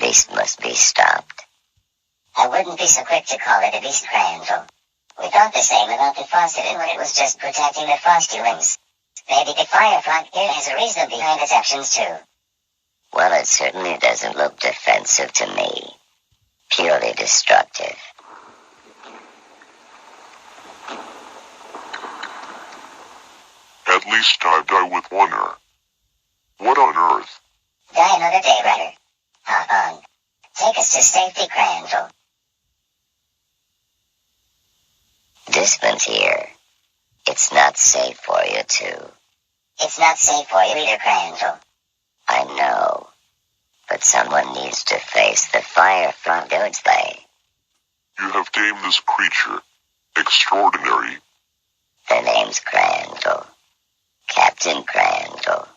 beast must be stopped. I wouldn't be so quick to call it a beast, Crandall. We thought the same about the Frostadon when it was just protecting the frostylings. Maybe the fire frog here has a reason behind its actions too. Well, it certainly doesn't look defensive to me. Purely destructive. At least I die with wonder. What on earth? Die another day, Rider. Hop on. Take us to safety, Crandall. This one's here. It's not safe for you, too. It's not safe for you either, Crandall. I know. But someone needs to face the fire frog, don't they? You have tamed this creature. Extraordinary. The name's Crandall. Captain Crandall.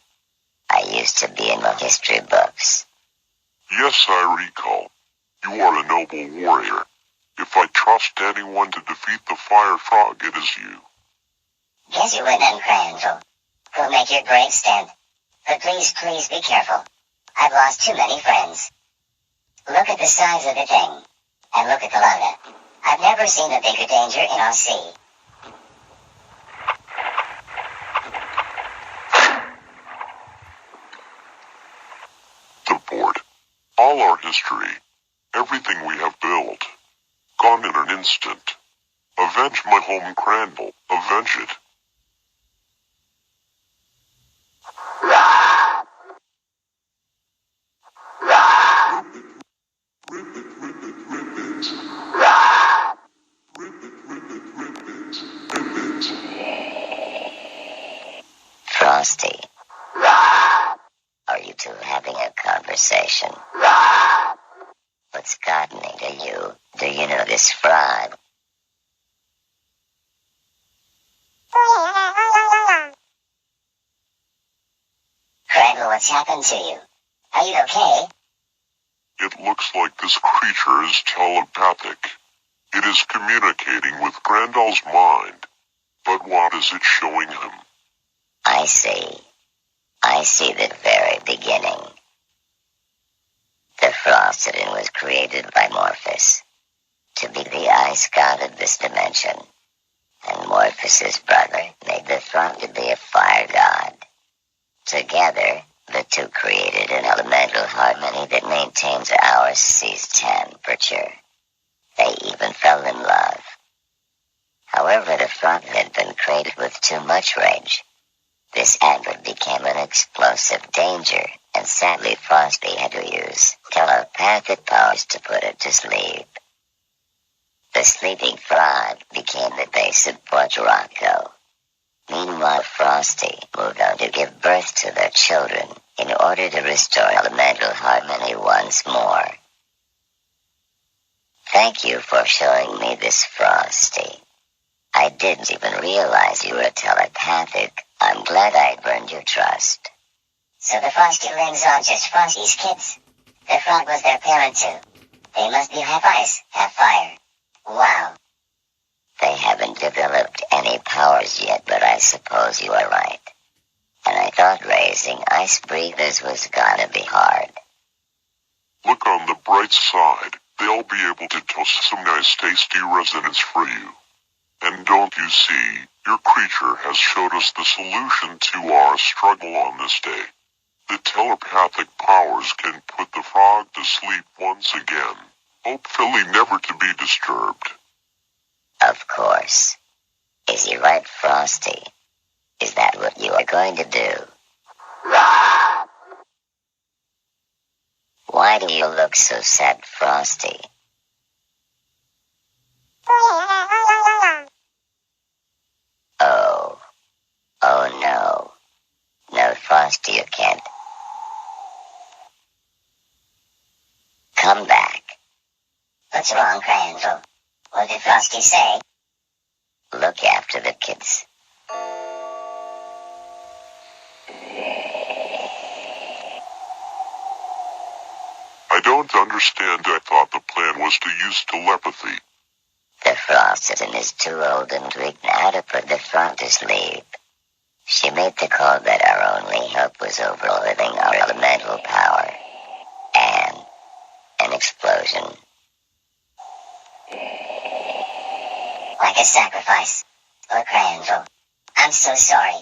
I used to be in the history books. Yes, I recall. You are a noble warrior. If I trust anyone to defeat the fire frog, it is you. Guess you win then, Crandall. Go make your brave stand. But please be careful. I've lost too many friends. Look at the size of the thing. And look at the lava. I've never seen a bigger danger in our sea. The board. All our history. Everything we have built. Gone in an instant. Avenge my home, Crandall. Avenge it. Frosty. Are you two having a conversation? What's gotten into you? Do you know this frog? Crandall, what's happened to you? Are you okay? It looks like this creature is telepathic. It is communicating with Crandall's mind. But what is it showing him? I see the very beginning. The Frostadon was created by Morphus to be the ice god of this dimension, and Morphus's brother made the frog to be a fire god. Together, the two created an elemental harmony that maintains our sea's temperature. They even fell in love. However, the frog had been created with too much rage. This anger became an explosive danger, and sadly Frosty had to use telepathic powers to put it to sleep. The sleeping frog became the base of Port Rocko. Meanwhile, Frosty moved on to give birth to their children in order to restore elemental harmony once more. Thank you for showing me this, Frosty. I didn't even realize you were telepathic. I'm glad I earned your trust. So the Frostylings are just Frosty's kids? The frog was their parent too. They must be half ice, half fire. Wow. They haven't developed any powers yet, but I suppose you are right. And I thought raising ice breathers was gonna be hard. Look on the bright side. They'll be able to toast some nice tasty residents for you. And don't you see, your creature has showed us the solution to our struggle on this day. The telepathic powers can put the frog to sleep once again, hopefully never to be disturbed. Of course. Is he right, Frosty? Is that what you are going to do? Why do you look so sad, Frosty? Oh no. No, Frosty, you can't. Come back. What's wrong, Crandall? What did Frosty say? Look after the kids. I don't understand. I thought the plan was to use telepathy. The Frostadon is too old and weak now to put the frog to sleep. She made the call that our only hope was overliving our elemental power. And or Crandall. I'm so sorry.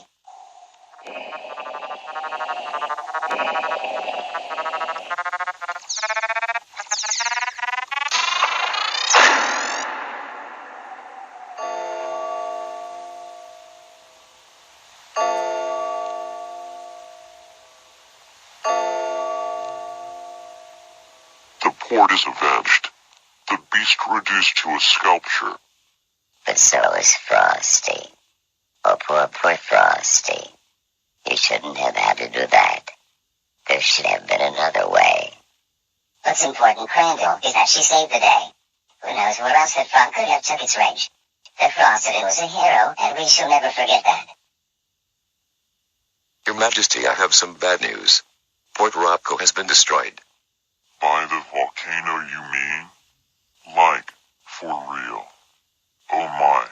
The port is avenged. The beast reduced to a sculpture. But so is Frosty. Oh, poor Frosty. You shouldn't have had to do that. There should have been another way. What's important, Crandall, is that she saved the day. Who knows where else that frog could have took its rage. The Frostadon was a hero, and we shall never forget that. Your Majesty, I have some bad news. Port Rocko has been destroyed. By the volcano, you mean? Like, for real. Oh my.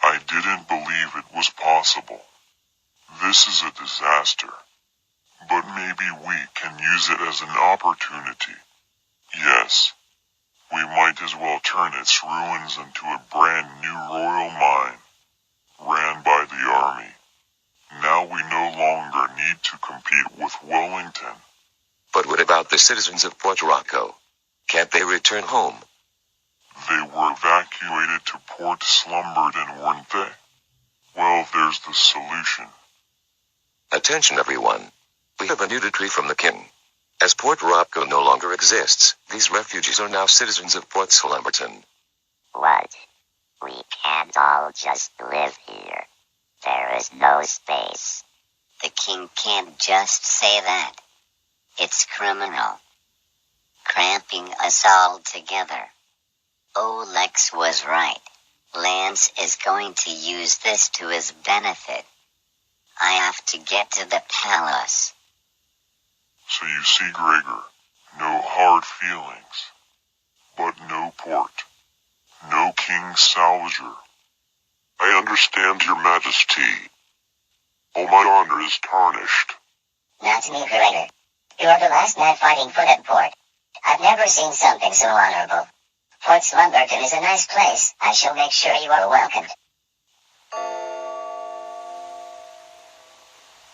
I didn't believe it was possible. This is a disaster. But maybe we can use it as an opportunity. Yes. We might as well turn its ruins into a brand new royal mine, ran by the army. Now we no longer need to compete with Wellington. But what about the citizens of Port Rocko? Can't they return home? They were evacuated to Port Slumberton, weren't they? Well, there's the solution. Attention everyone. We have a new decree from the king. As Port Rocko no longer exists, these refugees are now citizens of Port Slumberton. What? We can't all just live here. There is no space. The king can't just say that. It's criminal. Cramping us all together. Oh, Lex was right. Lance is going to use this to his benefit. I have to get to the palace. So you see, Gregor, no hard feelings. But no port. No king's salvager. I understand, your majesty. All my honor is tarnished. Not to me, Gregor. You are the last man fighting for that port. I've never seen something so honorable. Port Slumberton is a nice place. I shall make sure you are welcomed.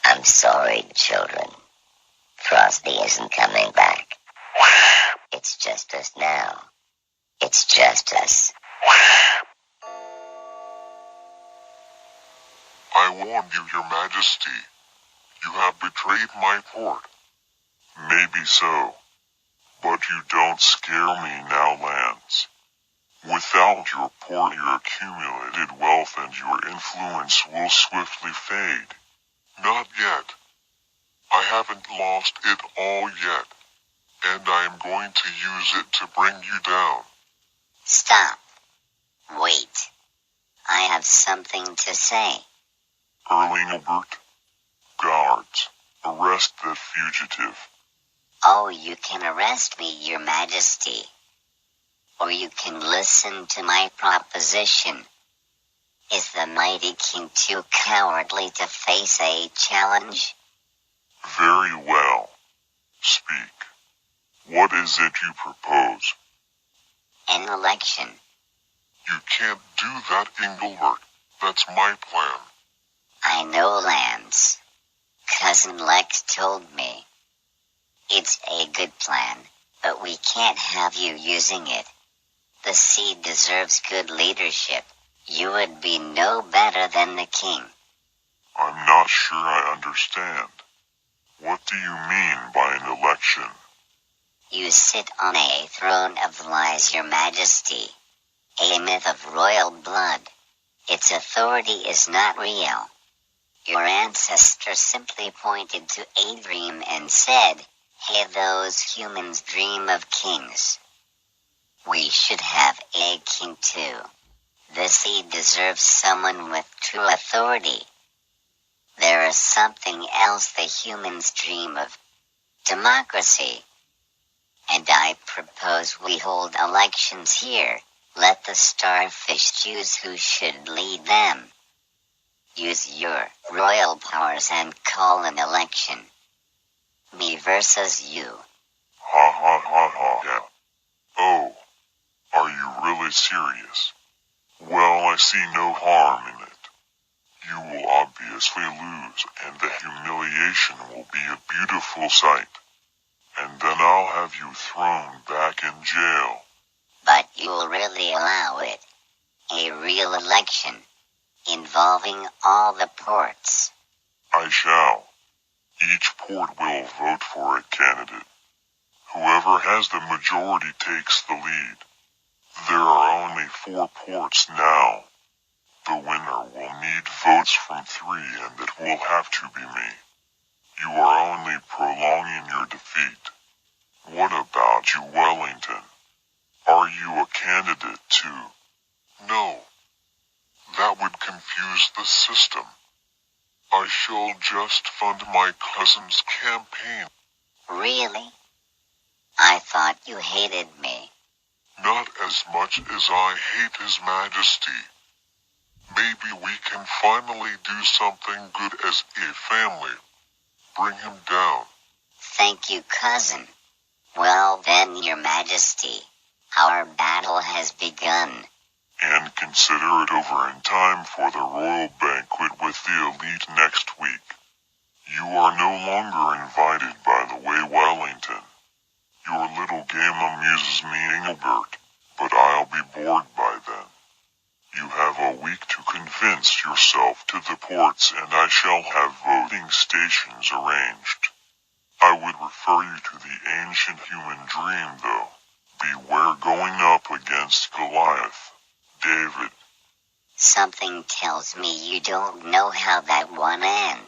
I'm sorry, children. Frosty isn't coming back. It's just us now. It's just us. I warn you, your majesty. You have betrayed my port. Maybe so. But you don't scare me now, Lance. Without your port, your accumulated wealth and your influence will swiftly fade. Not yet. I haven't lost it all yet, and I am going to use it to bring you down. Stop. Wait. I have something to say. Erlingbert, guards, arrest that fugitive. Oh, you can arrest me, your majesty. Or you can listen to my proposition. Is the mighty king too cowardly to face a challenge? Very well. Speak. What is it you propose? An election. You can't do that, Engelbert. That's my plan. I know, Lance. Cousin Lex told me. It's a good plan, but we can't have you using it. The seed deserves good leadership. You would be no better than the king. I'm not sure I understand. What do you mean by an election? You sit on a throne of lies, your majesty. A myth of royal blood. Its authority is not real. Your ancestor simply pointed to a dream and said, "Hey, those humans dream of kings. We should have a king too. The seed deserves someone with true authority. There is something else the humans dream of. Democracy. And I propose we hold elections here. Let the starfish choose who should lead them. Use your royal powers and call an election. Me versus you." Ha ha ha ha ha. Oh, are you really serious? Well, I see no harm in it. you will obviously lose, and the humiliation will be a beautiful sight. And then I'll have you thrown back in jail. But you'll really allow it? A real election, involving all the ports? I shall. Each port will vote for a candidate. Whoever has the majority takes the lead. There are only 4 ports now. The winner will need votes from 3, and it will have to be me. You are only prolonging your defeat. What about you, Wellington? Are you a candidate too? No. That would confuse the system. I shall just fund my cousin's campaign. Really? I thought you hated me. Not as much as I hate His Majesty. Maybe we can finally do something good as a family. Bring him down. Thank you, cousin. Well then, Your Majesty, our battle has begun. And consider it over in time for the royal banquet with the elite next week. You are no longer invited, by the way, Wellington. Your little game amuses me, Engelbert, but I'll be bored by then. You have a week to convince yourself to the ports, and I shall have voting stations arranged. I would refer you to the ancient human dream, though. Beware going up against Goliath, David. Something tells me you don't know how that one ends.